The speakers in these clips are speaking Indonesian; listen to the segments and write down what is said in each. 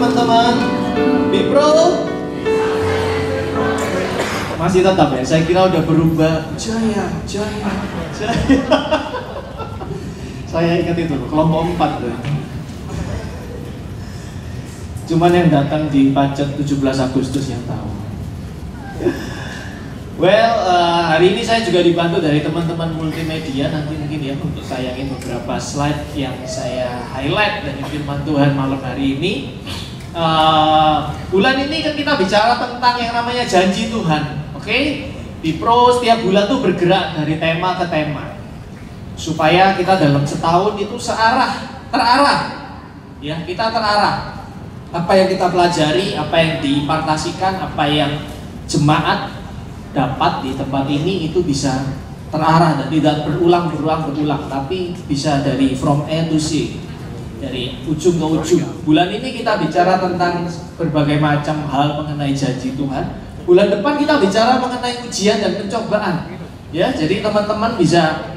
teman-teman? Bipro? Masih tetap ya? Saya kira udah berubah. Jaya. Saya ingat itu, kelompok 4 tuh. Cuman yang datang di pacet 17 Agustus yang tahu. Well, hari ini saya juga dibantu dari teman-teman multimedia. Nanti mungkin ya untuk tayangin beberapa slide yang saya highlight dari firman Tuhan malam hari ini. Bulan ini kan kita bicara tentang yang namanya janji Tuhan. Oke? Di Pro setiap bulan tuh bergerak dari tema ke tema, supaya kita dalam setahun itu terarah. Ya, kita terarah. Apa yang kita pelajari, apa yang diimpartasikan, apa yang jemaat dapat di tempat ini itu bisa terarah dan tidak berulang, tapi bisa dari from A to Z, dari ujung ke ujung. Bulan ini kita bicara tentang berbagai macam hal mengenai janji Tuhan. Bulan depan kita bicara mengenai ujian dan pencobaan. Ya, jadi teman-teman bisa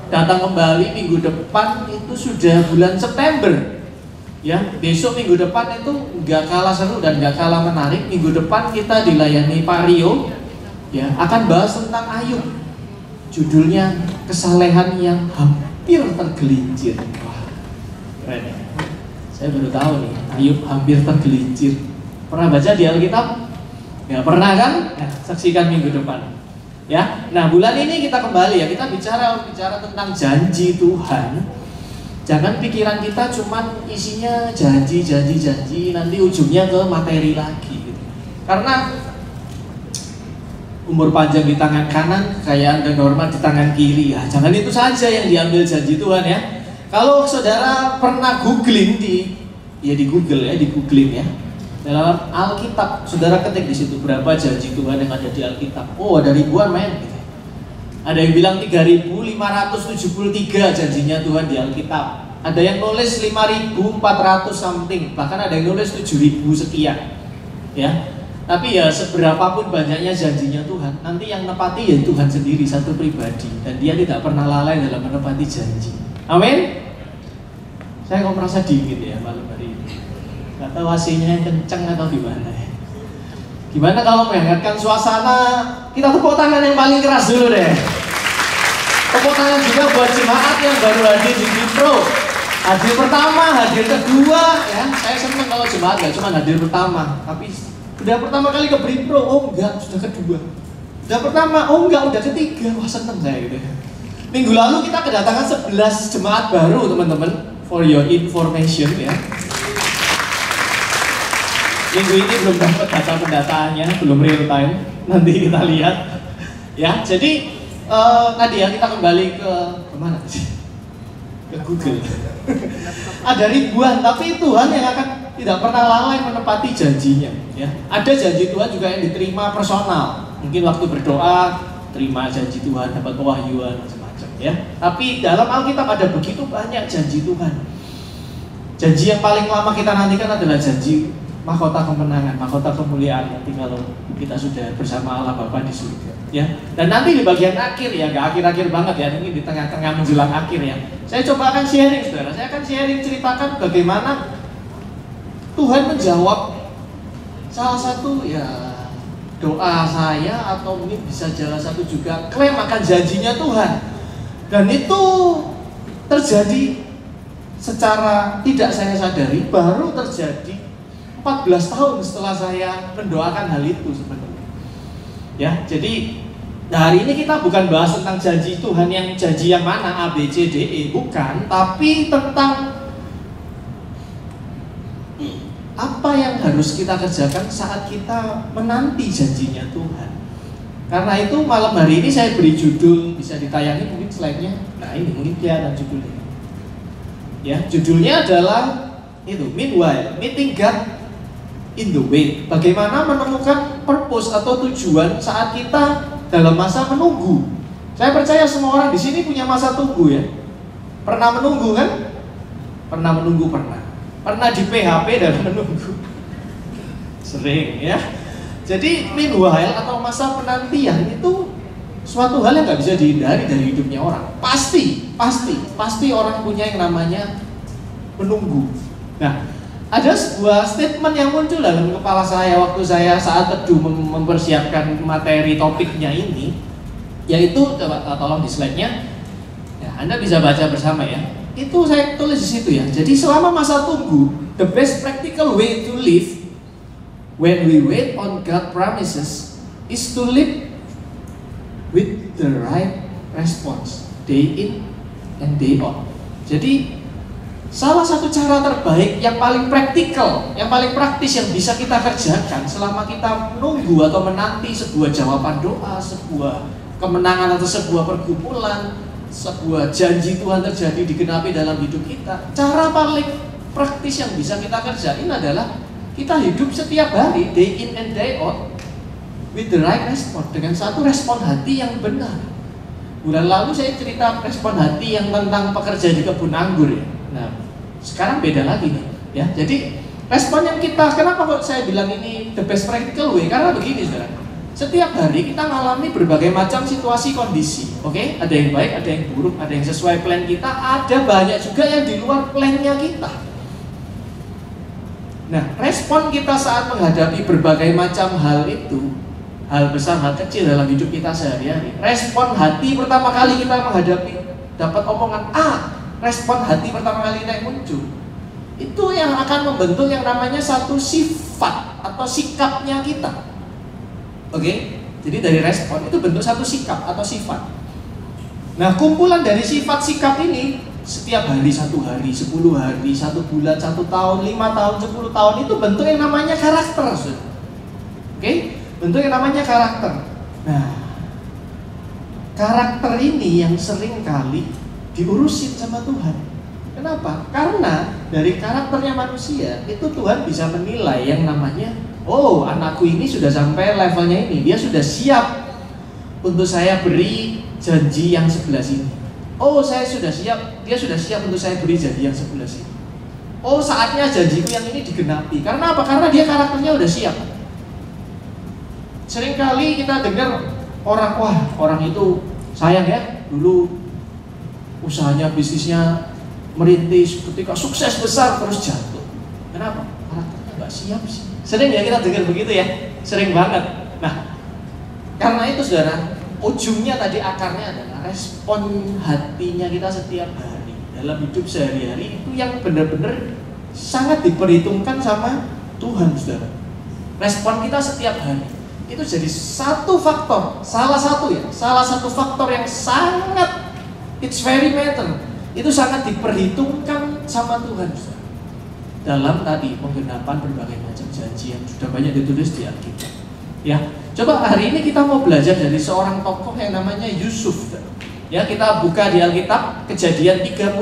datang kembali minggu depan, itu sudah bulan September. Ya, besok minggu depan itu nggak kalah seru dan nggak kalah menarik. Minggu depan kita dilayani Pak Rio, ya, akan bahas tentang Ayub. Judulnya kesalehan yang hampir tergelincir. Wah, keren ya. Saya baru tahu nih, Ayub hampir tergelincir. Pernah baca di Alkitab? Nggak pernah kan? Nah, saksikan minggu depan. Ya, nah bulan ini kita kembali ya, kita bicara tentang janji Tuhan. Jangan pikiran kita cuman isinya janji, nanti ujungnya ke materi lagi gitu. Karena umur panjang di tangan kanan, kekayaan dan hormat di tangan kiri. Ya, jangan itu saja yang diambil janji Tuhan ya. Kalau saudara pernah googling di Google ya, dalam Alkitab, saudara ketik di situ berapa janji Tuhan yang ada di Alkitab. Oh, ada ribuan men gitu. Ada yang bilang 3.573 janjinya Tuhan di Alkitab. Ada yang nulis 5.400 something, bahkan ada yang nulis 7.000 sekian. Ya. Tapi ya seberapapun banyaknya janjinya Tuhan, nanti yang menepati ya Tuhan sendiri, satu pribadi, dan Dia tidak pernah lalai dalam menepati janji. Amin. Saya kok merasa dingin ya malam hari ini. Gak tahu AC-nya kenceng atau gimana ya. Gimana kalau menghangatkan suasana, kita tepuk tangan yang paling keras dulu deh. Tepuk tangan juga buat jemaat yang baru hadir di Bipro. Hadir pertama, hadir kedua ya. Saya senang kalau jemaat gak cuma hadir pertama, tapi udah pertama kali ke Bipro, oh enggak, sudah kedua. Udah pertama, oh enggak, udah ketiga. Wah, seneng saya gitu ya. Minggu lalu kita kedatangan 11 jemaat baru teman-teman, for your information ya. Minggu ini belum dapat data pendataannya, belum real time. Nanti kita lihat. Ya, jadi tadi ya kita kembali ke mana sih? Ke Google. Ada ribuan, tapi Tuhan yang akan tidak pernah lalai menepati janjinya. Ya, ada janji Tuhan juga yang diterima personal. Mungkin waktu berdoa, terima janji Tuhan, dapat pewahyuan macam-macam. Ya, tapi dalam Alkitab ada begitu banyak janji Tuhan. Janji yang paling lama kita nantikan adalah janji mahkota kemenangan, mahkota kemuliaan nanti kalau kita sudah bersama Allah Bapa di surga, ya. Dan nanti di bagian akhir ya, gak akhir-akhir banget ya, ini di tengah-tengah menjelang akhir ya. Saya coba akan sharing, saudara. Saya akan sharing ceritakan bagaimana Tuhan menjawab salah satu ya doa saya, atau mungkin bisa salah satu juga klaim akan janjinya Tuhan. Dan itu terjadi secara tidak saya sadari, baru terjadi 14 tahun setelah saya mendoakan hal itu sebenarnya. Ya, jadi hari ini kita bukan bahas tentang janji Tuhan yang janji yang mana A, B, C, D, E, bukan, tapi tentang apa yang harus kita kerjakan saat kita menanti janjinya Tuhan. Karena itu malam hari ini saya beri judul, bisa ditayangi mungkin slide-nya. Nah, ini mungkin kelihatan judulnya. Ya, judulnya adalah itu, Meanwhile, Meeting God in the Way. Bagaimana menemukan purpose atau tujuan saat kita dalam masa menunggu. Saya percaya semua orang di sini punya masa tunggu ya. Pernah menunggu kan? Pernah menunggu, pernah. Pernah di PHP dan menunggu. Sering ya. Jadi meanwhile atau masa penantian itu suatu hal yang nggak bisa dihindari dari hidupnya orang. Pasti orang punya yang namanya menunggu. Nah, Ada sebuah statement yang muncul dalam kepala saya waktu saya saat teduh mempersiapkan materi topiknya ini, yaitu, coba tolong di slide-nya, ya, Anda bisa baca bersama ya. Itu saya tulis di situ ya. Jadi selama masa tunggu, the best practical way to live when we wait on God promises is to live with the right response, day in and day out. Jadi salah satu cara terbaik, yang paling praktikal, yang paling praktis yang bisa kita kerjakan selama kita menunggu atau menanti sebuah jawaban doa, sebuah kemenangan atau sebuah pergumulan, sebuah janji Tuhan terjadi digenapi dalam hidup kita. Cara paling praktis yang bisa kita kerjain adalah kita hidup setiap hari, day in and day out, with the right response, dengan satu respon hati yang benar. Bulan lalu saya cerita respon hati yang tentang pekerja di kebun anggur ya. Nah, sekarang beda lagi nih, ya. Jadi respon yang kita, kenapa kok saya bilang ini the best practical way? Karena begini, saudara. Setiap hari kita mengalami berbagai macam situasi kondisi, oke? Ada yang baik, ada yang buruk, ada yang sesuai plan kita, ada banyak juga yang di luar plannya kita. Nah, respon kita saat menghadapi berbagai macam hal itu, hal besar, hal kecil dalam hidup kita sehari-hari. Respon hati pertama kali kita menghadapi, dapat omongan A, respon hati pertama kali kita yang muncul, itu yang akan membentuk yang namanya satu sifat atau sikapnya kita. Oke? Jadi dari respon itu bentuk satu sikap atau sifat. Nah, kumpulan dari sifat sikap ini setiap hari, 1 hari, 10 hari, 1 bulan, 1 tahun, 5 tahun, 10 tahun, itu bentuk yang namanya karakter. Oke? Bentuk yang namanya karakter. Nah, karakter ini yang sering kali diurusin sama Tuhan. Kenapa? Karena dari karakternya manusia itu Tuhan bisa menilai yang namanya, oh, anakku ini sudah sampai levelnya ini, dia sudah siap untuk saya beri janji yang sebelah sini. Oh, saya sudah siap, dia sudah siap untuk saya beri janji yang sebelah sini. Oh, saatnya janjiku yang ini digenapi. Karena apa? Karena dia karakternya udah siap. Seringkali kita dengar orang, wah, orang itu sayang ya, dulu usahanya, bisnisnya merintis, ketika sukses besar terus jatuh. Kenapa? Karakternya nggak siap sih. Sering ya kita dengar begitu ya, sering banget. Nah, karena itu saudara, ujungnya tadi akarnya adalah respon hatinya kita setiap hari dalam hidup sehari-hari itu yang benar-benar sangat diperhitungkan sama Tuhan, saudara. Respon kita setiap hari itu jadi satu faktor, salah satu faktor yang sangat, it's very matter, itu sangat diperhitungkan sama Tuhan, saudara, dalam tadi penggenapan berbagai macam janji yang sudah banyak ditulis di Alkitab. Ya, coba hari ini kita mau belajar dari seorang tokoh yang namanya Yusuf. Ya, kita buka di Alkitab Kejadian 37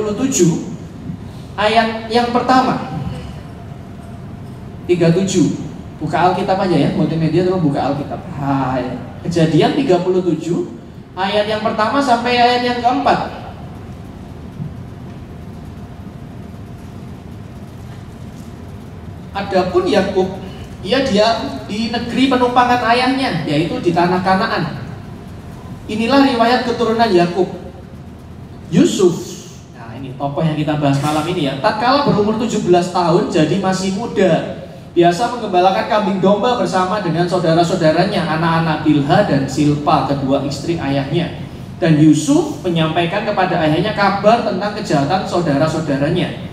ayat yang pertama. 37. Buka Alkitab aja ya, multimedia terus buka Alkitab. Hai. Kejadian 37 ayat yang pertama sampai ayat yang keempat. Adapun Yakub, ia diam di negeri penumpangan ayahnya, yaitu di tanah Kanaan. Inilah riwayat keturunan Yakub. Yusuf, nah ini tokoh yang kita bahas malam ini ya. Tatkala berumur 17 tahun, jadi masih muda, biasa menggembalakan kambing domba bersama dengan saudara-saudaranya, anak-anak Bilha dan Silpa, kedua istri ayahnya. Dan Yusuf menyampaikan kepada ayahnya kabar tentang kejahatan saudara-saudaranya.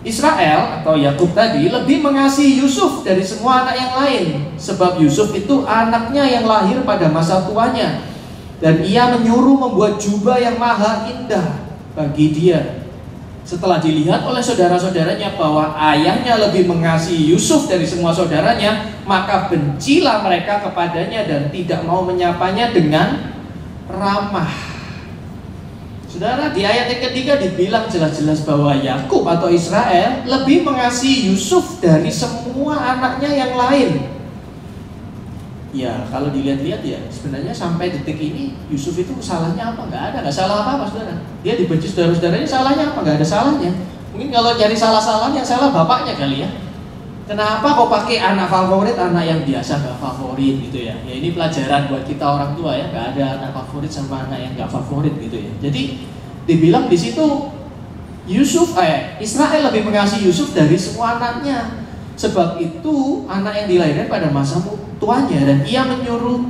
Israel atau Yakub tadi lebih mengasihi Yusuf dari semua anak yang lain, sebab Yusuf itu anaknya yang lahir pada masa tuanya, dan ia menyuruh membuat jubah yang maha indah bagi dia. Setelah dilihat oleh saudara-saudaranya bahwa ayahnya lebih mengasihi Yusuf dari semua saudaranya, maka bencilah mereka kepadanya dan tidak mau menyapanya dengan ramah. Saudara, di ayat yang ketiga dibilang jelas-jelas bahwa Yakub atau Israel lebih mengasihi Yusuf dari semua anaknya yang lain. Ya, kalau dilihat-lihat ya, sebenarnya sampai detik ini Yusuf itu salahnya apa? Nggak salah apa-apa, saudara. Dia dibenci saudara-saudaranya, salahnya apa? Nggak ada salahnya. Mungkin kalau cari salah-salahnya, salah bapaknya kali ya. Kenapa kok pakai anak favorit, anak yang biasa nggak favorit gitu ya? Ya ini pelajaran buat kita orang tua ya, nggak ada anak favorit sama anak yang nggak favorit gitu ya. Jadi dibilang di situ Israel lebih mengasihi Yusuf dari semua anaknya. Sebab itu anak yang dilahirkan pada masa tuanya, dan ia menyuruh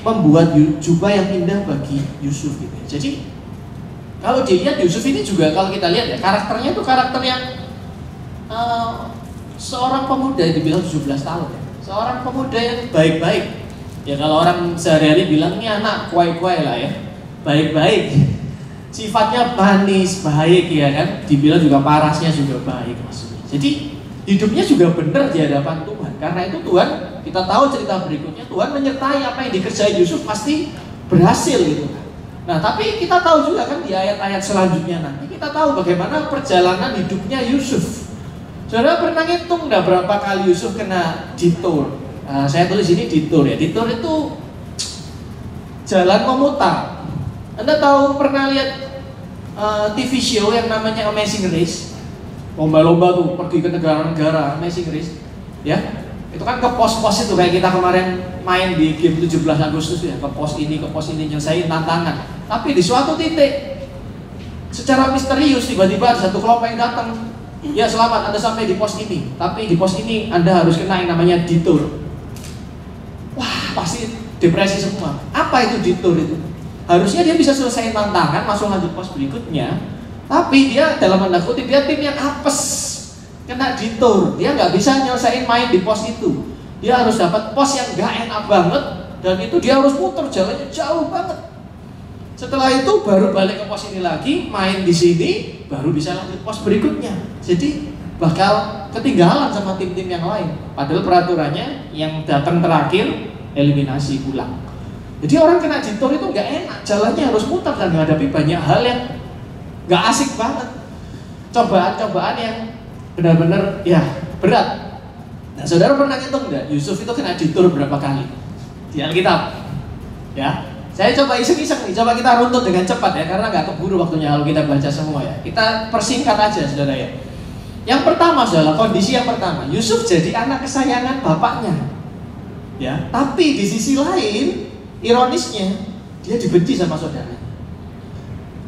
membuat jubah yang indah bagi Yusuf gitu. Jadi kalau dilihat Yusuf ini juga, kalau kita lihat ya, karakternya itu karakter yang seorang pemuda yang dibilang 17 tahun ya. Seorang pemuda yang baik-baik. Ya kalau orang sehari-hari bilang ini anak kuai-kuai lah ya. Baik-baik. Sifatnya manis, baik ya kan. Dibilang juga parasnya juga baik maksudnya. Jadi hidupnya juga benar di hadapan Tuhan. Karena itu Tuhan, kita tahu cerita berikutnya, Tuhan menyertai apa yang dikerjain Yusuf pasti berhasil gitu kan. Nah tapi kita tahu juga kan di ayat-ayat selanjutnya nanti kita tahu bagaimana perjalanan hidupnya Yusuf. Saudara pernah ngitung nggak berapa kali Yusuf kena detour? Saya tulis ini detour ya. Detour itu jalan memutar. Anda tahu pernah lihat TV show yang namanya Amazing Race? Lomba-lomba tuh pergi ke negara-negara, Amazing Race, ya itu kan ke pos-pos itu kayak kita kemarin main di game 17 Agustus ya, ke pos ini nyelesain tantangan. Tapi di suatu titik secara misterius tiba-tiba ada satu kelompok yang datang, ya selamat Anda sampai di pos ini, tapi di pos ini Anda harus kena yang namanya detour. Wah pasti depresi semua. Apa itu detour itu? Harusnya dia bisa selesai tantangan, masuk lanjut pos berikutnya. Tapi dia dalam tanda kutip dia tim yang apes, kena detour, dia nggak bisa nyelesain main di pos itu. Dia harus dapat pos yang nggak enak banget, dan itu dia harus muter jalannya jauh banget. Setelah itu baru balik ke pos ini lagi, main di sini, baru bisa lanjut pos berikutnya. Jadi bakal ketinggalan sama tim-tim yang lain. Padahal peraturannya yang datang terakhir eliminasi pulang. Jadi orang kena detour itu nggak enak, jalannya harus muter dan menghadapi banyak hal yang nggak asik banget, cobaan-cobaan yang benar-benar ya berat. Nah, saudara pernah ngitung nggak Yusuf itu kena detour berapa kali di Alkitab? Ya, saya coba iseng-iseng nih, coba kita runtut dengan cepat ya, karena nggak keburu waktunya kalau kita baca semua ya. Kita persingkat aja, saudara ya. Yang pertama, saudara, kondisi yang pertama, Yusuf jadi anak kesayangan bapaknya, ya. Tapi di sisi lain, ironisnya dia dibenci sama saudara.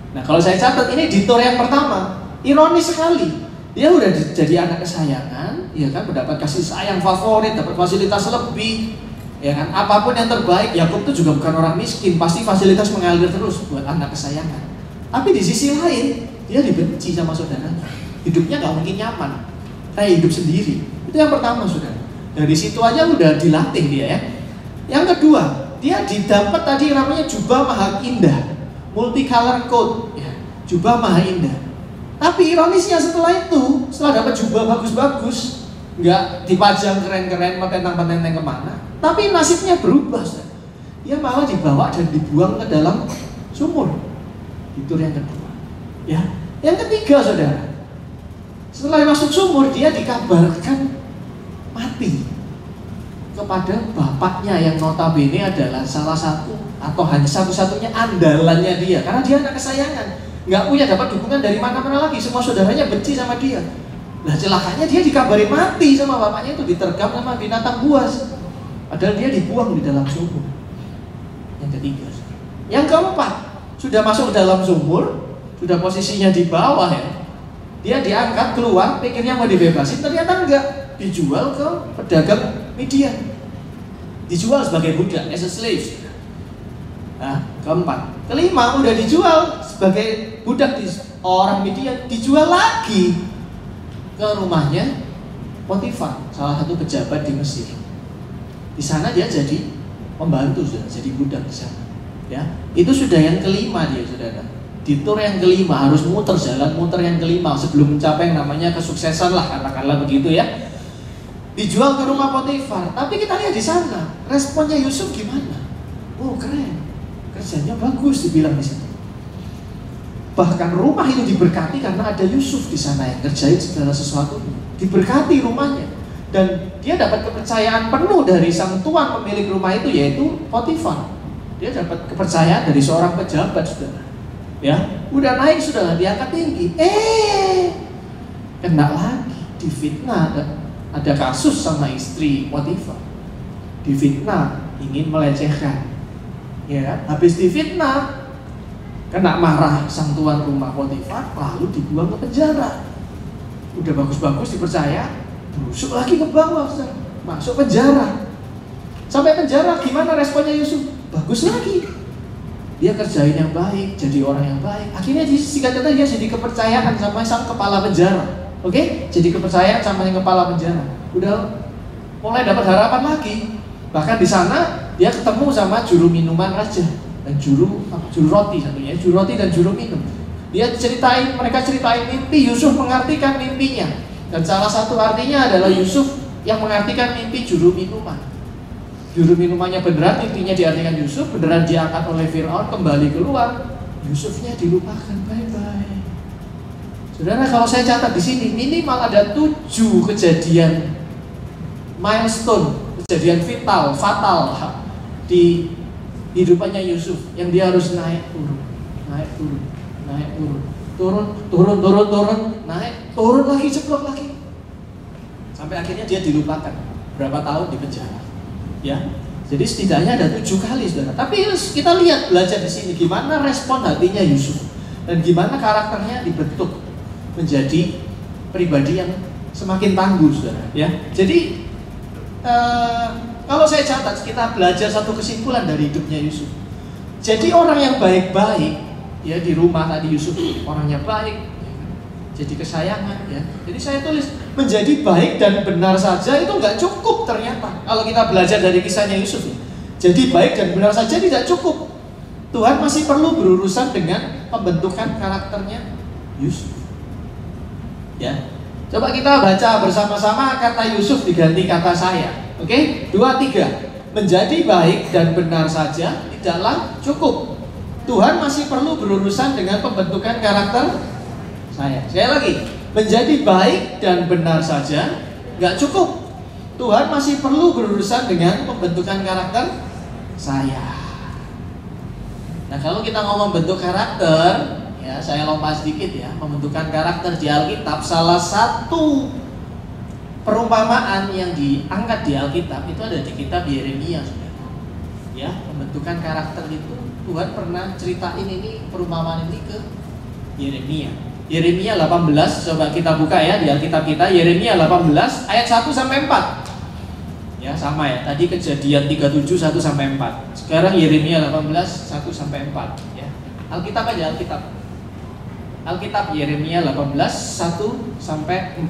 Nah kalau saya catat ini detour yang pertama, ironis sekali. Dia udah jadi anak kesayangan, ya kan, mendapat kasih sayang favorit, dapat fasilitas lebih, ya kan, apapun yang terbaik. Yakub itu juga bukan orang miskin, pasti fasilitas mengalir terus buat anak kesayangan. Tapi di sisi lain, dia dibenci sama saudaranya. Hidupnya nggak mungkin nyaman, kayak hidup sendiri. Itu yang pertama, saudara. Dari situ aja udah dilatih dia ya. Yang kedua, dia didapat tadi namanya jubah maha indah. Multicolor coat, ya, jubah maha indah. Tapi ironisnya setelah itu, setelah dapat jubah bagus-bagus, nggak dipajang keren-keren, petentang-petentang kemana, tapi nasibnya berubah. Dia malah dibawa dan dibuang ke dalam sumur. Itu yang kedua. Ya, yang ketiga, saudara, setelah masuk sumur, dia dikabarkan mati kepada bapaknya yang notabene adalah salah satu atau hanya satu-satunya andalannya dia, karena dia anak kesayangan, nggak punya dapat dukungan dari mana-mana lagi, semua saudaranya benci sama dia. Nah celakanya dia dikabari mati sama bapaknya itu, diterkam sama binatang buas, padahal dia dibuang di dalam sumur. Yang ketiga. Yang keempat, sudah masuk dalam sumur, sudah posisinya di bawah ya, dia diangkat keluar, pikirnya mau dibebasin, ternyata enggak, dijual ke pedagang Midian, dijual sebagai budak, as a slave. Nah, keempat. Kelima, udah dijual sebagai budak di orang Midian, dijual lagi ke rumahnya Potifar, salah satu pejabat di Mesir. Di sana dia jadi pembantu, sudah jadi budak di sana. Ya, itu sudah yang kelima dia, saudara. Di tour yang kelima harus muter yang kelima sebelum mencapai yang namanya kesuksesan lah, katakanlah begitu ya. Dijual ke rumah Potifar, tapi kita lihat di sana responnya Yusuf gimana? Oh keren, kerjanya bagus dibilang di situ. Bahkan rumah itu diberkati karena ada Yusuf di sana yang kerjain segala sesuatu, diberkati rumahnya, dan dia dapat kepercayaan penuh dari sang tuan pemilik rumah itu, yaitu Potifar. Dia dapat kepercayaan dari seorang pejabat, saudara. Ya, udah naik, sudah diangkat tinggi. Kena lagi, difitnah. Ada kasus sama istri Potifar, difitnah, ingin melecehkan. Ya, habis difitnah, kena marah sang tuan rumah Potifar, lalu dibuang ke penjara. Udah bagus-bagus dipercaya, busuk lagi ke bawah, masuk penjara. Sampai penjara, gimana responnya Yusuf? Bagus lagi. Dia kerjain yang baik, jadi orang yang baik. Akhirnya singkat kata dia jadi kepercayaan sama sang kepala penjara. Oke? Jadi kepercayaan sama yang kepala penjara. Udah mulai dapat harapan lagi. Bahkan di sana dia ketemu sama juru minuman raja dan juru roti satunya, juru roti dan juru minum. Mereka ceritain mimpi, Yusuf mengartikan mimpinya. Dan salah satu artinya adalah Yusuf yang mengartikan mimpi juru minuman. Juru minumannya beneran, mimpinya diartikan Yusuf, beneran diangkat oleh Fir'aun, kembali keluar. Yusufnya dilupakan, bye-bye. Saudara, kalau saya catat di sini minimal ada 7 kejadian milestone, kejadian fatal di hidupannya Yusuf yang dia harus naik turun, naik turun, naik turun, turun, naik turun lagi, jeblok lagi, sampai akhirnya dia dilupakan berapa tahun di penjara. Ya, jadi setidaknya ada 7 kali, saudara. Tapi kita lihat, belajar di sini gimana respon hatinya Yusuf dan gimana karakternya dibentuk menjadi pribadi yang semakin tangguh, saudara. Ya, jadi kalau saya catat, kita belajar satu kesimpulan dari hidupnya Yusuf. Jadi orang yang baik-baik, ya di rumah tadi Yusuf orangnya baik, jadi kesayangan, ya. Jadi saya tulis menjadi baik dan benar saja itu nggak cukup ternyata. Kalau kita belajar dari kisahnya Yusuf, ya. Jadi baik dan benar saja tidak cukup. Tuhan masih perlu berurusan dengan pembentukan karakternya Yusuf. Ya, coba kita baca bersama-sama kata Yusuf diganti kata saya. Oke, 2, 3. Menjadi baik dan benar saja tidaklah cukup. Tuhan masih perlu berurusan dengan pembentukan karakter saya. Sekali lagi, menjadi baik dan benar saja nggak cukup. Tuhan masih perlu berurusan dengan pembentukan karakter saya. Nah, kalau kita ngomong bentuk karakter, ya saya lompat sedikit ya, pembentukan karakter di Alkitab, salah satu perumpamaan yang diangkat di Alkitab itu ada di kitab Yeremia, saudara. Ya, pembentukan karakter itu Tuhan pernah ceritain ini, perumpamaan ini ke Yeremia. Yeremia 18, coba kita buka ya di Alkitab kita, Yeremia 18 ayat 1 sampai 4. Ya, sama ya. Tadi Kejadian 37 1 sampai 4. Sekarang Yeremia 18 1 sampai 4 ya. Alkitab aja, Alkitab. Alkitab Yeremia 18 1 sampai 4.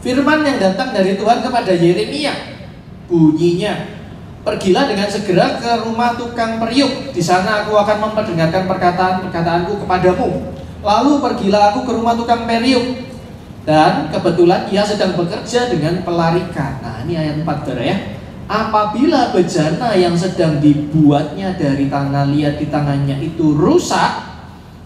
Firman yang datang dari Tuhan kepada Yeremia bunyinya, pergilah dengan segera ke rumah tukang periuk. Di sana aku akan memperdengarkan perkataan-perkataanku kepadamu. Lalu pergilah aku ke rumah tukang periuk. Dan kebetulan ia sedang bekerja dengan pelarikan. Nah, ini ayat 4, saudara ya. Apabila bejana yang sedang dibuatnya dari tanah liat di tangannya itu rusak,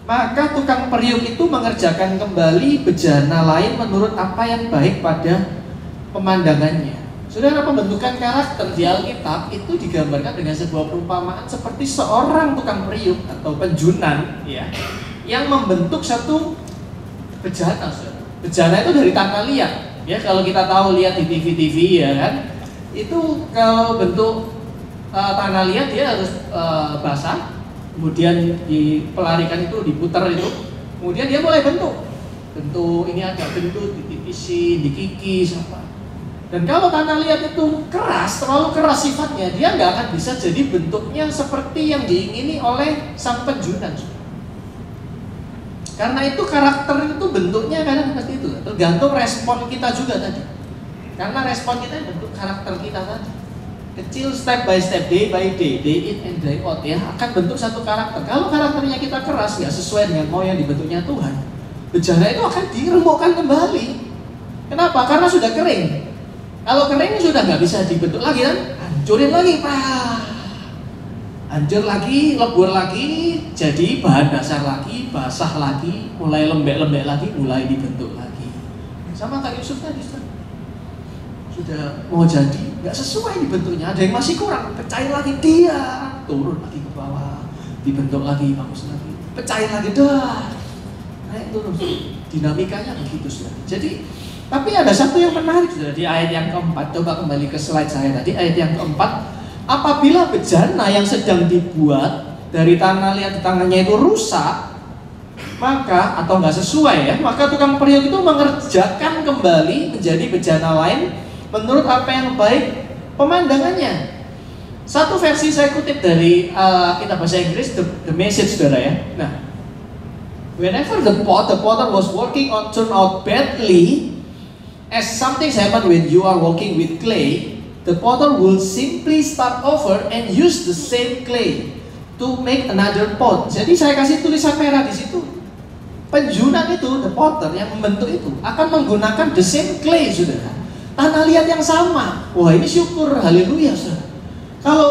maka tukang periuk itu mengerjakan kembali bejana lain menurut apa yang baik pada pemandangannya. Saudara, pembentukan karakter di Alkitab itu digambarkan dengan sebuah perumpamaan seperti seorang tukang periuk atau penjunan, ya, yang membentuk satu bejana. Saudara. Bejana itu dari tanah liat, ya. Kalau kita tahu lihat di TV-TV, ya kan, itu kalau bentuk tanah liat dia harus basah, kemudian dipelarikan itu diputar itu, kemudian dia mulai bentuk ini ada bentuk ditipisin, dikikis apa. Dan kalau tanah liat itu keras, terlalu keras sifatnya, dia nggak akan bisa jadi bentuknya seperti yang diingini oleh sang penjunan. Karena itu karakter itu bentuknya kadang seperti itu, tergantung respon kita juga tadi. Karena respon kita bentuk karakter kita tadi. Kecil, step by step, day by day in and day out, ya, akan bentuk satu karakter. Kalau karakternya kita keras, nggak sesuai dengan mau yang dibentuknya Tuhan, bejana itu akan diremukkan kembali. Kenapa? Karena sudah kering. Kalau kering sudah nggak bisa dibentuk lagi kan, hancurin lagi, hancur lagi, lebur lagi, jadi bahan dasar lagi, basah lagi, mulai lembek-lembek lagi, mulai dibentuk lagi. Sama kayak Yusuf tadi, sudah mau jadi, nggak sesuai dibentuknya, ada yang masih kurang, pecahin lagi dia, turun lagi ke bawah, dibentuk lagi, bagus lagi, pecahin lagi, dah, naik turun, dinamikanya begitu sudah. Jadi, tapi ada satu yang menarik sudah di ayat yang keempat. Coba kembali ke slide saya tadi, ayat yang keempat. Apabila bejana yang sedang dibuat dari tanah liat di tangannya itu rusak, maka atau nggak sesuai ya, maka tukang periuk itu mengerjakan kembali menjadi bejana lain menurut apa yang baik pemandangannya. Satu versi saya kutip dari kitab bahasa Inggris, The Message, saudara ya. Nah, whenever the potter was working on turn out badly, as something happen when you are working with clay, the potter will simply start over and use the same clay to make another pot. Jadi saya kasih tulisan merah di situ. Penjunan itu, the potter yang membentuk itu akan menggunakan the same clay, saudara. Tanah liat yang sama. Wah, ini syukur, haleluya, saudara. Kalau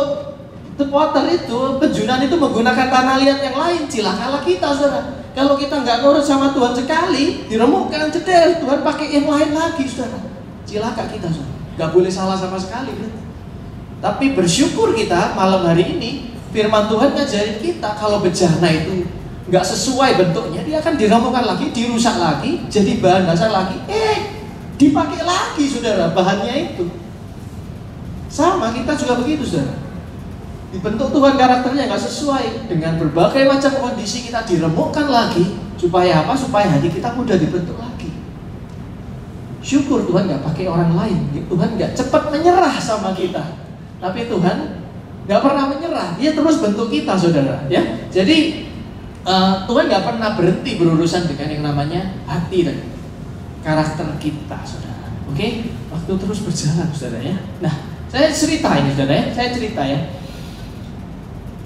the potter itu, penjunan itu menggunakan tanah liat yang lain, cilakalah kita, saudara. Kalau kita nggak nurut sama Tuhan sekali, diremukkan cedera, Tuhan pakai yang lain lagi, saudara. Cilaka kita, saudara. Nggak boleh salah sama sekali, berarti. Tapi bersyukur kita malam hari ini, firman Tuhan ngajarin kita kalau bejana itu nggak sesuai bentuknya, dia akan diremukkan lagi, dirusak lagi, jadi bahan dasar lagi, dipakai lagi, saudara, bahannya itu. Sama, kita juga begitu, saudara. Dibentuk Tuhan karakternya nggak sesuai dengan berbagai macam kondisi, kita diremukkan lagi. Supaya apa? Supaya hati kita mudah dibentuk lagi. Syukur Tuhan nggak pakai orang lain. Tuhan nggak cepat menyerah sama kita. Tapi Tuhan nggak pernah menyerah. Dia terus bentuk kita, saudara. Ya, jadi Tuhan nggak pernah berhenti berurusan dengan yang namanya hati dan karakter kita, saudara. Oke? Waktu terus berjalan, saudara ya. Nah, saya cerita ini, saudara ya. Saya cerita ya.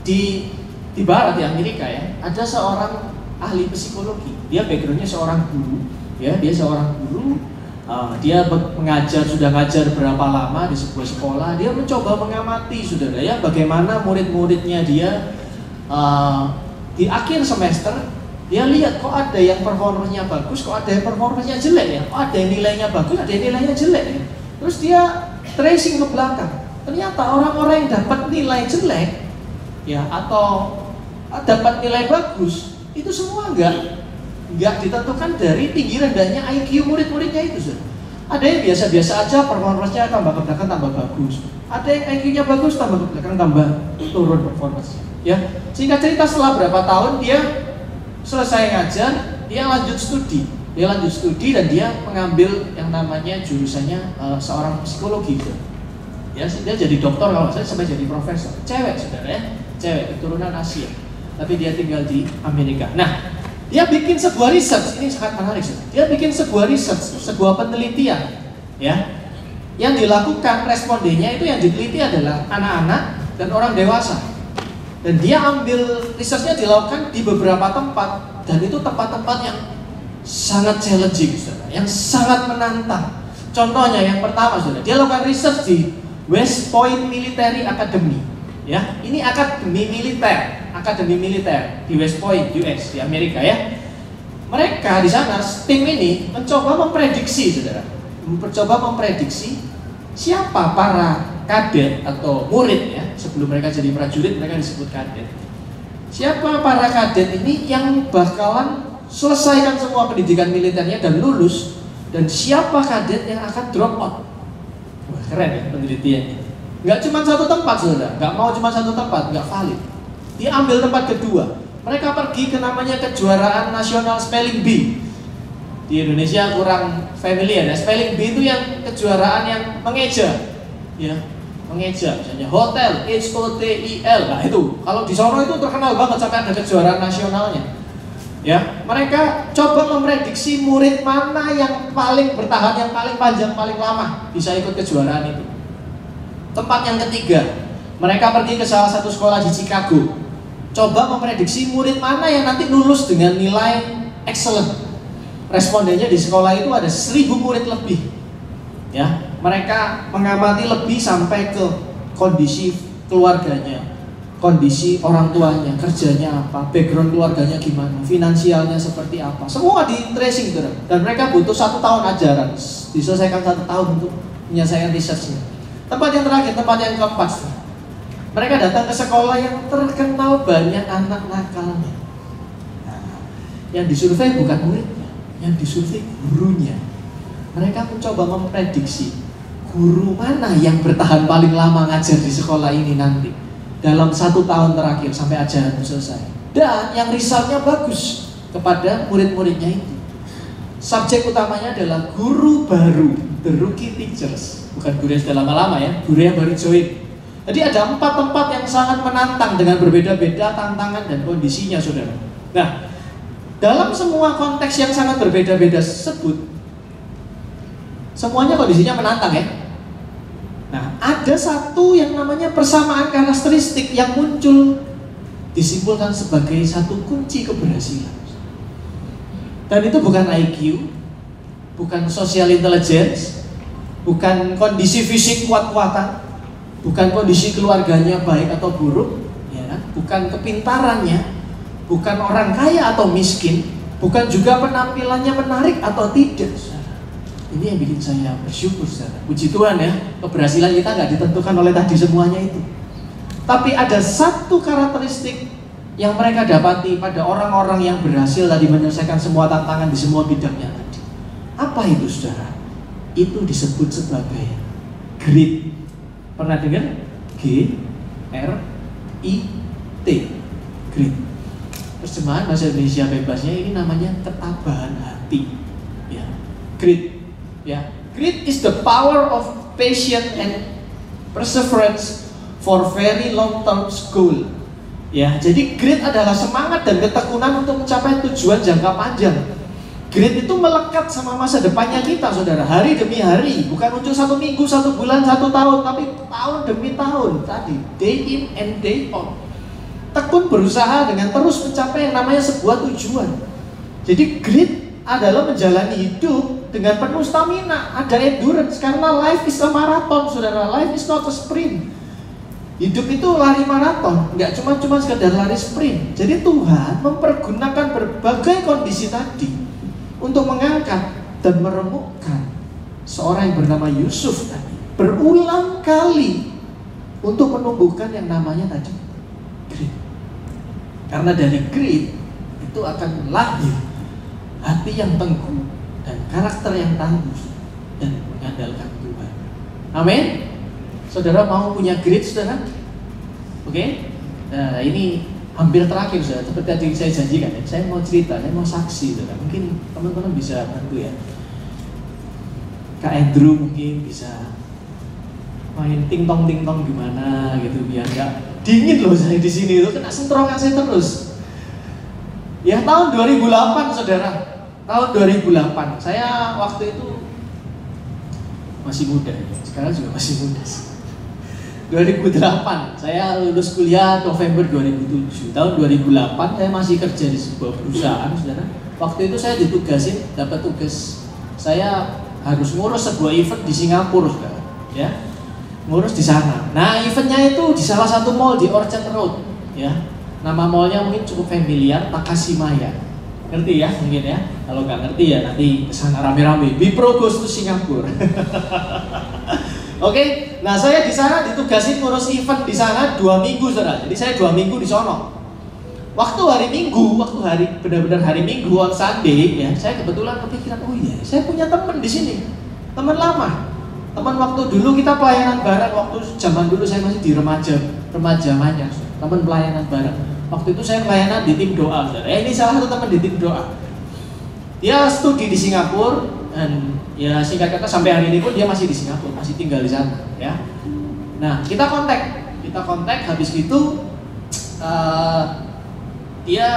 Di barat, di Amerika ya, ada seorang ahli psikologi. Dia backgroundnya seorang guru, ya. Dia seorang guru. Dia mengajar, sudah ngajar berapa lama di sebuah sekolah. Dia mencoba mengamati, saudara ya, bagaimana murid-muridnya dia. Di akhir semester dia lihat kok ada yang performanya bagus, kok ada yang performanya jelek ya, kok ada yang nilainya bagus, ada yang nilainya jelek ya. Terus dia tracing ke belakang. Ternyata orang-orang yang dapat nilai jelek ya atau dapat nilai bagus itu semua enggak ditentukan dari tinggi rendahnya IQ murid-muridnya itu, saudara. Ada yang biasa-biasa aja, performanya tambah ke belakang tambah bagus. Ada yang IQ-nya bagus, tambah ke belakang tambah turun performanya. Ya, singkat cerita setelah berapa tahun dia selesai ngajar, dia lanjut studi. Dia lanjut studi dan dia mengambil yang namanya jurusannya seorang psikologi. Ya, dia jadi dokter kalau saya sampai jadi profesor. Cewek, saudara ya, cewek keturunan Asia. Tapi dia tinggal di Amerika. Nah, dia bikin sebuah research, ini sangat menarik, saudara. Dia bikin sebuah research, sebuah penelitian, ya, yang dilakukan respondennya itu yang diteliti adalah anak-anak dan orang dewasa. Dan dia ambil risetnya dilakukan di beberapa tempat, dan itu tempat-tempat yang sangat challenging, saudara, yang sangat menantang. Contohnya yang pertama, saudara, dia lakukan riset di West Point Military Academy. Ya, ini akademi militer di West Point, US, di Amerika ya. Mereka di sana, tim ini mencoba memprediksi, saudara, siapa para kadet atau murid ya, sebelum mereka jadi prajurit mereka disebut kadet. Siapa para kadet ini yang bakalan selesaikan semua pendidikan militernya dan lulus, dan siapa kadet yang akan drop out. Wah, keren ya penelitiannya. Nggak cuma satu tempat, saudara, nggak mau cuma satu tempat, nggak valid. Dia ambil tempat kedua. Mereka pergi ke namanya kejuaraan nasional spelling bee. Di Indonesia kurang familiar ya. Spelling bee itu yang kejuaraan yang mengeja, ya, mengeja, misalnya hotel, HOTEL. Nah itu, kalau di sono itu terkenal banget sampai ada kejuaraan nasionalnya. Ya, mereka coba memprediksi murid mana yang paling bertahan, yang paling panjang, paling lama bisa ikut kejuaraan itu. Tempat yang ketiga, mereka pergi ke salah satu sekolah di Chicago. Coba memprediksi murid mana yang nanti lulus dengan nilai excellent. Respondennya di sekolah itu ada 1000 murid lebih. Ya, mereka mengamati lebih sampai ke kondisi keluarganya, kondisi orang tuanya, kerjanya apa, background keluarganya gimana, finansialnya seperti apa. Semua di tracing, dan mereka butuh 1 tahun ajaran, diselesaikan 1 tahun untuk menyelesaikan researchnya. Tempat yang terakhir, tempat yang keempat, mereka datang ke sekolah yang terkenal banyak anak nakalnya. Nah, yang disurvei bukan muridnya, yang disurvei gurunya. Mereka mencoba memprediksi guru mana yang bertahan paling lama ngajar di sekolah ini nanti dalam 1 tahun terakhir sampai ajaran itu selesai, dan yang resultnya bagus kepada murid-muridnya itu. Subjek utamanya adalah guru baru, the rookie teachers, bukan guru yang sudah lama-lama ya, guru yang baru join. Jadi ada 4 tempat yang sangat menantang dengan berbeda-beda tantangan dan kondisinya, saudara. Nah, dalam semua konteks yang sangat berbeda-beda tersebut, semuanya kondisinya menantang ya. Nah, ada satu yang namanya persamaan karakteristik yang muncul, disimpulkan sebagai satu kunci keberhasilan. Dan itu bukan IQ, bukan social intelligence, bukan kondisi fisik kuat-kuatan, bukan kondisi keluarganya baik atau buruk, ya, bukan kepintarannya, bukan orang kaya atau miskin, bukan juga penampilannya menarik atau tidak. Ini yang bikin saya bersyukur, saudara. Puji Tuhan ya, keberhasilan kita nggak ditentukan oleh tadi semuanya itu. Tapi ada satu karakteristik yang mereka dapati pada orang-orang yang berhasil tadi menyelesaikan semua tantangan di semua bidangnya tadi. Apa itu, saudara? Itu disebut sebagai grit. Pernah dengar? G-R-I-T. Grit. Terjemahan bahasa Indonesia bebasnya ini namanya ketabahan hati. Ya, grit. Ya, grit is the power of patience and perseverance for very long term goal. Ya, jadi grit adalah semangat dan ketekunan untuk mencapai tujuan jangka panjang. Grit itu melekat sama masa depannya kita, saudara, hari demi hari, bukan untuk 1 minggu, 1 bulan, 1 tahun, tapi tahun demi tahun. Tadi, day in and day out. Tekun berusaha dengan terus mencapai yang namanya sebuah tujuan. Jadi grit adalah menjalani hidup dengan penuh stamina, ada endurance, karena life is a marathon, saudara. Life is not a sprint. Hidup itu lari maraton, nggak cuma sekedar lari sprint. Jadi Tuhan mempergunakan berbagai kondisi tadi untuk mengangkat dan meremukkan seorang yang bernama Yusuf tadi berulang kali untuk menumbuhkan yang namanya tadi grit. Karena dari grit itu akan lahir hati yang tengguh dan karakter yang tangguh dan mengandalkan Tuhan. Amin. Saudara mau punya grit, saudara? Oke? Nah, ini hampir terakhir, saudara. Seperti tadi saya janjikan ya, saya mau cerita, saya mau saksi, saudara. Mungkin teman-teman bisa bantu ya. Kak Andrew mungkin bisa main ting-tong gimana gitu, biar nggak dingin loh saya di sini itu, kena sentrongan saya terus. Ya, tahun 2008, saudara. Tahun 2008, saya waktu itu masih muda, sekarang juga masih muda sih. 2008, saya lulus kuliah November 2007. Tahun 2008 saya masih kerja di sebuah perusahaan, saudara. Waktu itu saya ditugasin, dapat tugas, saya harus ngurus sebuah event di Singapura, saudara. Ya, ngurus di sana. Nah, eventnya itu di salah satu mall di Orchard Road. Ya, nama mallnya mungkin cukup familiar, Takashimaya. Ngerti ya, mungkin ya. Kalau nggak ngerti ya nanti kesana rame-rame. Bipro goes to Singapura. Oke, nah saya di sana ditugasin ngurus event di sana 2 minggu, saudara. Jadi saya 2 minggu di sono. Waktu hari Minggu, benar-benar hari Minggu on Sunday, ya, saya kebetulan kepikiran, oh iya, saya punya teman di sini, teman lama, teman waktu dulu kita pelayanan bareng. Waktu zaman dulu saya masih di remaja Manyar, teman pelayanan bareng. Waktu itu saya pelayanan di tim doa, saudara. Ini salah satu teman di tim doa. Dia studi di Singapura, dan ya singkat kata sampai hari ini pun dia masih di Singapura, masih tinggal di sana, ya. Nah, kita kontak, habis itu dia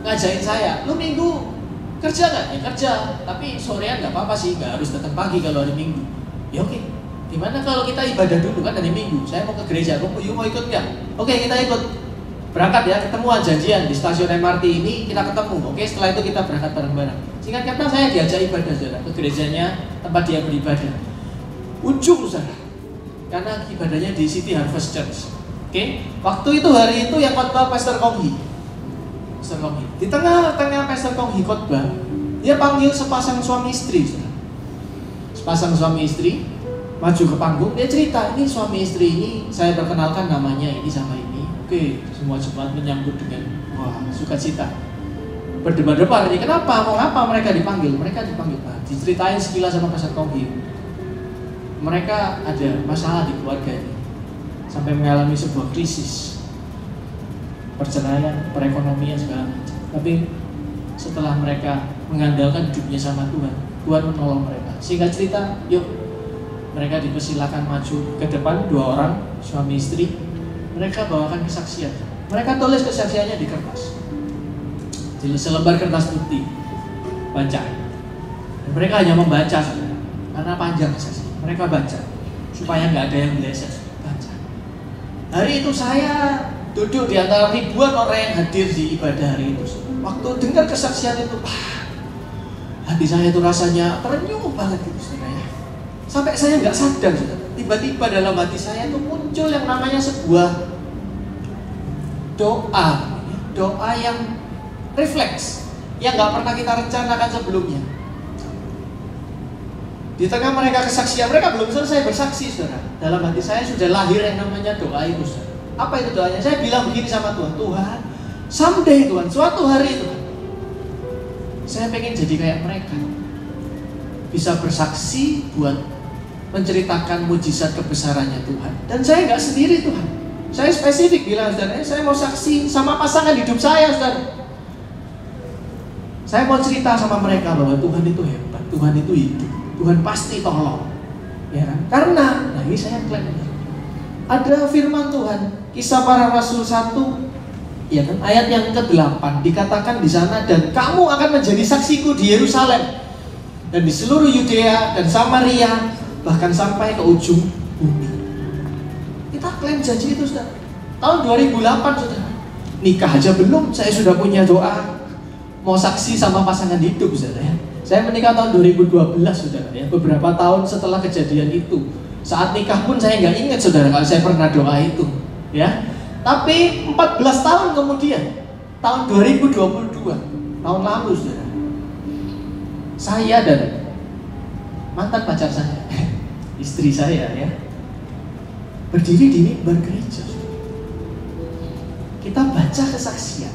ngajakin saya, lu Minggu kerja nggak? Ya kerja, tapi sorean nggak apa-apa sih, nggak harus datang pagi kalau hari Minggu. Ya oke. Gimana kalau kita ibadah dulu kan hari Minggu? Saya mau ke gereja, kamu mau ikut nggak? Oke, kita ikut. Berangkat ya, ketemuan janjian di stasiun MRT ini, kita ketemu. Oke, setelah itu kita berangkat bareng-bareng. Singkat kata saya diajak ibadah, saudara, ke gerejanya tempat dia beribadah. Ujung, saudara, karena ibadahnya di City Harvest Church. Oke, waktu itu hari itu yang khotbah Pastor Konghi. Di tengah-tengah Pastor Konghi khotbah, dia panggil sepasang suami istri, saudara. Sepasang suami istri maju ke panggung, dia cerita, ini suami istri ini saya perkenalkan namanya ini sama ini. Oke, semua jemaat menyambut dengan wah, sukacita. Berdebar-debar, ini kenapa? Mau apa mereka dipanggil? Mereka dipanggil, diceritain sekilas sama Pastor Konghi. mereka ada masalah di keluarganya, sampai mengalami sebuah krisis, perceraian, perekonomian segala macam. Tapi setelah mereka mengandalkan hidupnya sama Tuhan, Tuhan menolong mereka. Singkat cerita, yuk mereka dipersilakan maju ke depan, 2 orang, suami istri. Mereka bawakan kesaksian. Mereka tulis kesaksiannya di kertas, di selembar kertas putih, baca. Dan mereka hanya membaca saja, karena panjang kesaksian. Mereka baca supaya nggak ada yang meleset. Baca. Hari itu saya duduk di antara ribuan orang yang hadir di ibadah hari itu. Waktu dengar kesaksian itu, hati saya itu rasanya terenyuh banget gitu, saudara ya. Sampai saya nggak sadar, saudara. Tiba-tiba dalam hati saya itu muncul yang namanya sebuah doa yang refleks, yang nggak pernah kita rencanakan sebelumnya. Di tengah mereka kesaksian, mereka belum selesai bersaksi, saudara. Dalam hati saya sudah lahir yang namanya doa itu, saudara. Apa itu doanya? Saya bilang begini sama Tuhan, Tuhan, someday Tuhan, suatu hari Tuhan, saya pengen jadi kayak mereka, bisa bersaksi buat menceritakan mujizat kebesarannya Tuhan. Dan saya nggak sendiri Tuhan. Saya spesifik bilang, saudara, saya mau saksi sama pasangan hidup saya, saudara. Saya mau cerita sama mereka bahwa Tuhan itu hebat, Tuhan itu hidup, Tuhan pasti tolong, ya kan? Karena, nah ini saya klaim, ada firman Tuhan, Kisah Para Rasul 1, ya kan, ayat yang ke-8 dikatakan di sana, dan kamu akan menjadi saksiku di Yerusalem dan di seluruh Yudea dan Samaria, bahkan sampai ke ujung bumi. Kita klaim janji itu, saudara. Tahun 2008, saudara, nikah aja belum, saya sudah punya doa mau saksi sama pasangan hidup, saudara ya. Saya menikah tahun 2012, saudara ya. Beberapa tahun setelah kejadian itu, saat nikah pun saya nggak ingat, saudara, kalau saya pernah doa itu, ya. Tapi 14 tahun kemudian, tahun 2022, tahun lalu, saudara, saya dan mantan pacar saya, istri saya ya, berdiri di mimbar gereja. Kita baca kesaksian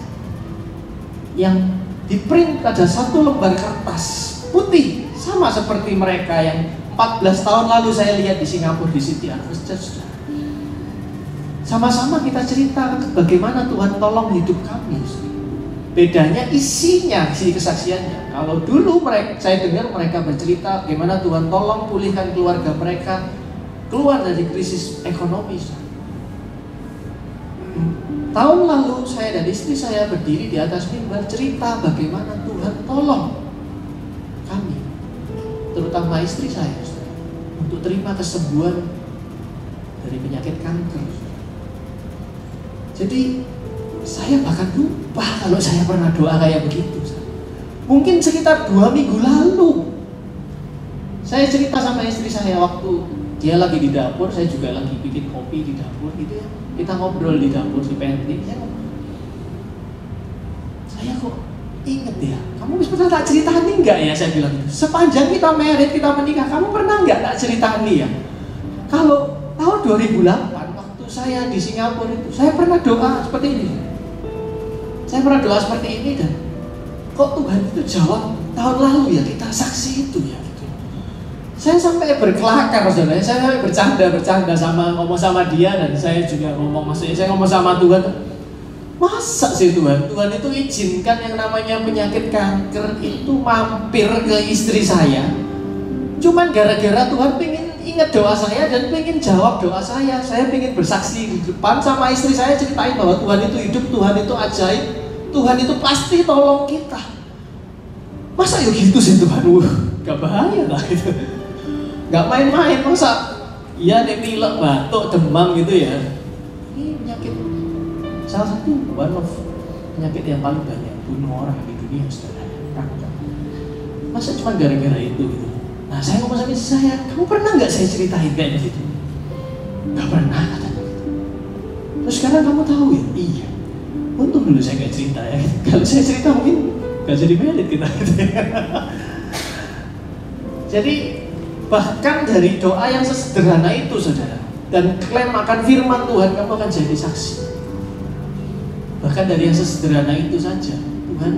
yang di print pada satu lembar kertas putih, sama seperti mereka yang 14 tahun lalu saya lihat di Singapura di City Harvest Church. Sama-sama kita cerita bagaimana Tuhan tolong hidup kami. Bedanya isinya, isi kesaksiannya. Kalau dulu saya dengar mereka bercerita bagaimana Tuhan tolong pulihkan keluarga mereka keluar dari krisis ekonomi. Tahun lalu saya dan istri saya berdiri di atas mimbar cerita bagaimana Tuhan tolong kami, terutama istri saya, untuk terima kesembuhan dari penyakit kanker. Jadi saya bahkan lupa kalau saya pernah doa kayak begitu. Mungkin sekitar 2 minggu lalu saya cerita sama istri saya waktu dia lagi di dapur, saya juga lagi bikin kopi di dapur gitu ya. Kita ngobrol di dapur di pantry. Saya kok inget ya, kamu pernah tak ceritani nggak ya? Saya bilang gitu. Sepanjang kita married, kita menikah, kamu pernah nggak tak ceritani ya? Kalau tahun 2008 waktu saya di Singapura itu, saya pernah doa seperti ini. Saya pernah doa seperti ini dan kok Tuhan itu jawab tahun lalu ya, kita saksi itu ya. Saya sampai berkelakar, saudara. Saya sampai bercanda sama ngomong sama dia, dan saya juga ngomong, maksudnya saya ngomong sama Tuhan, masa sih Tuhan itu izinkan yang namanya penyakit kanker itu mampir ke istri saya cuman gara-gara Tuhan pengen ingat doa saya dan pengen jawab doa saya. Saya pengen bersaksi di depan sama istri saya, ceritain bahwa Tuhan itu hidup, Tuhan itu ajaib, Tuhan itu pasti tolong kita. Masa yuk gitu sih Tuhan, gak bahaya lah gitu. Gak main-main, masa iya nih pilek, batuk, demam gitu ya. Ini penyakit salah satu one of penyakit yang paling banyak bunuh orang di dunia, saudara. Masa cuma gara-gara itu gitu. Nah saya ngomong sama istri saya, kamu pernah nggak saya ceritain kayak gitu? Gak pernah katanya gitu. Terus sekarang kamu tahu ya? Iya. Untung dulu saya nggak cerita ya. Kalau saya cerita mungkin nggak jadi merit kita gitu. Jadi bahkan dari doa yang sesederhana itu, saudara, dan klaim akan firman Tuhan, kamu akan jadi saksi. Bahkan dari yang sesederhana itu saja Tuhan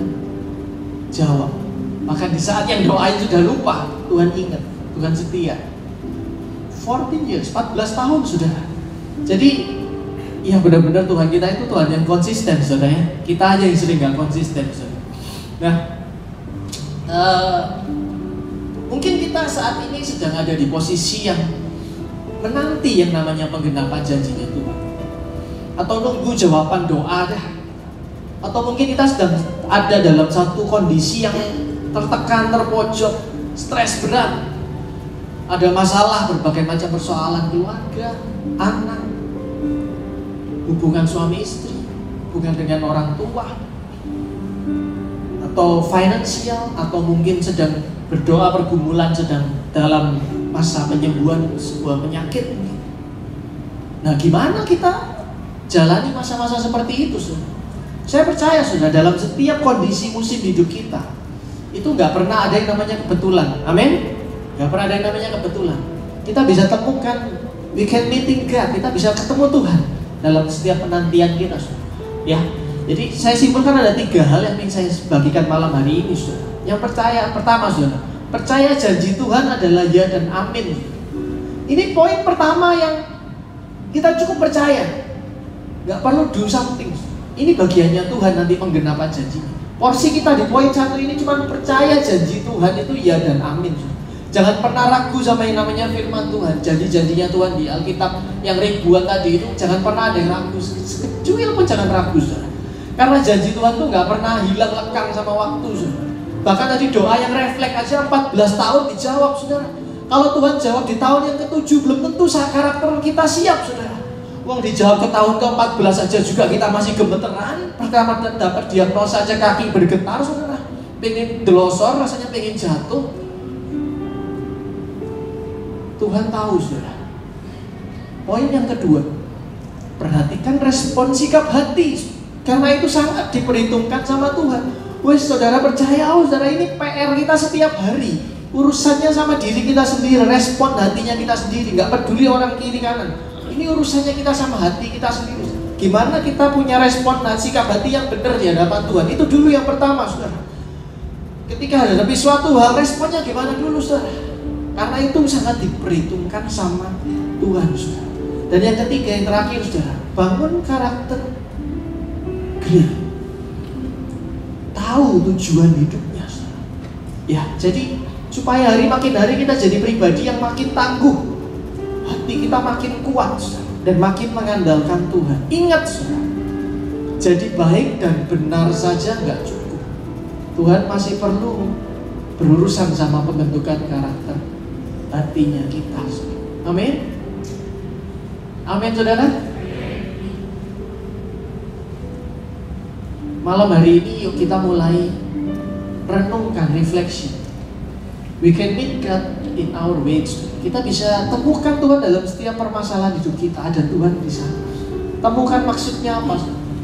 jawab. Bahkan di saat yang doa itu sudah lupa, Tuhan ingat, Tuhan setia. 14 years, 14 tahun sudah. Jadi ya benar-benar Tuhan kita itu Tuhan yang konsisten, saudara ya. Kita aja yang sering gak konsisten, saudara. Nah, mungkin kita saat ini sedang ada di posisi yang menanti yang namanya penggenapan janjinya Tuhan, atau nunggu jawaban doa dah, atau mungkin kita sedang ada dalam satu kondisi yang tertekan, terpojok, stres berat, ada masalah, berbagai macam persoalan keluarga, anak, hubungan suami istri, hubungan dengan orang tua, atau finansial, atau mungkin sedang berdoa pergumulan, sedang dalam masa penyembuhan sebuah penyakit. Nah, gimana kita jalani masa-masa seperti itu, saudara? Saya percaya, saudara, dalam setiap kondisi musim hidup kita itu nggak pernah ada yang namanya kebetulan. Amin. Nggak pernah ada yang namanya kebetulan. Kita bisa temukan, we can meeting God, kita bisa ketemu Tuhan dalam setiap penantian kita, saudara. Ya, jadi saya simpulkan ada 3 hal yang ingin saya bagikan malam hari ini, saudara. Yang pertama, saudara, percaya janji Tuhan adalah ya dan amin. Ini poin pertama yang kita cukup percaya, nggak perlu do something. Ini bagiannya Tuhan nanti penggenapan janji. Porsi kita di poin 1 ini cuma percaya janji Tuhan itu ya dan amin. Jangan pernah ragu sama yang namanya firman Tuhan. Janji-janjinya Tuhan di Alkitab yang ribuan tadi itu jangan pernah ada yang ragu. Sekecil pun jangan ragu, saudara. Karena janji Tuhan tuh nggak pernah hilang lekang sama waktu, saudara. Bahkan tadi doa yang refleks aja 14 tahun dijawab, saudara. Kalau Tuhan jawab di tahun yang ke-7 belum tentu karakter kita siap, saudara. Uang dijawab ke tahun ke-14 aja juga kita masih gemeteran. Pertama dapat diagnosa aja kaki bergetar, saudara. Pengen delosor, rasanya pengen jatuh. Tuhan tahu, saudara. Poin yang kedua, perhatikan respon sikap hati. Karena itu sangat diperhitungkan sama Tuhan. Wes, saudara percaya, saudara, ini PR kita setiap hari. Urusannya sama diri kita sendiri, respon hatinya kita sendiri. Gak peduli orang kiri kanan. Ini urusannya kita sama hati kita sendiri. Gimana kita punya respon dan sikap hati yang benar di hadapan Tuhan. Itu dulu yang pertama, saudara. Ketika hadapi suatu hal, responnya gimana dulu, saudara. Karena itu sangat diperhitungkan sama Tuhan, saudara. Dan yang ketiga, yang terakhir, saudara, bangun karakter clear. Tahu tujuan hidupnya, saudara. Ya, jadi supaya hari makin hari kita jadi pribadi yang makin tangguh, hati kita makin kuat, saudara, dan makin mengandalkan Tuhan. Ingat, saudara, jadi baik dan benar saja nggak cukup. Tuhan masih perlu berurusan sama pembentukan karakter hatinya kita, saudara. Amin. Amin, saudara. Malam hari ini yuk kita mulai renungkan, reflection. We can meet God in our ways. Kita bisa temukan Tuhan dalam setiap permasalahan hidup kita. Ada Tuhan di sana. Temukan maksudnya apa?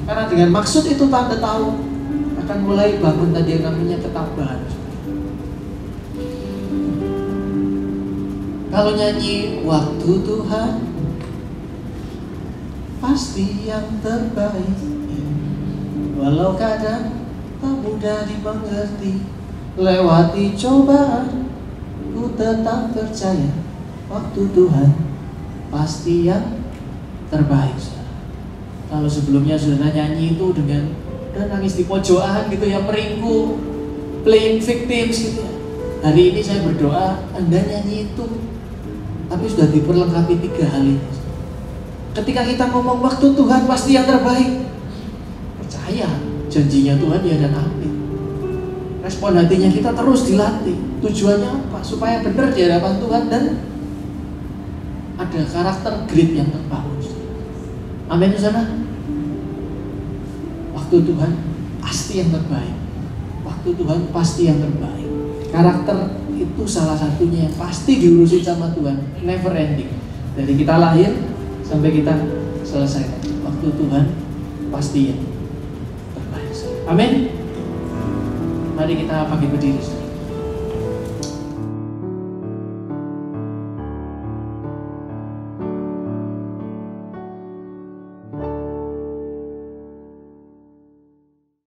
Karena dengan maksud itu tanda tahu akan mulai bangun tadi yang namanya ketabahan. Kalau nyanyi waktu Tuhan pasti yang terbaik, walau kadang tak mudah dimengerti, lewati cobaan, ku tetap percaya waktu Tuhan pasti yang terbaik. Kalau sebelumnya sudah nyanyi itu dengan udah nangis di pojokan gitu ya, meringkuk, playing victims gitu ya. Hari ini saya berdoa Anda nyanyi itu, tapi sudah diperlengkapi 3 hal ini. Ketika kita ngomong waktu Tuhan pasti yang terbaik, percaya janjinya Tuhan ya dan amin. Respon hatinya kita terus dilatih. Tujuannya apa? Supaya benar di hadapan Tuhan dan ada karakter grit yang terbangun. Amin, saudara. Waktu Tuhan pasti yang terbaik. Waktu Tuhan pasti yang terbaik. Karakter itu salah satunya yang pasti diurusin sama Tuhan, never ending. Dari kita lahir sampai kita selesai, waktu Tuhan pasti yang terbaik. Amin. Mari kita bangkit berdiri.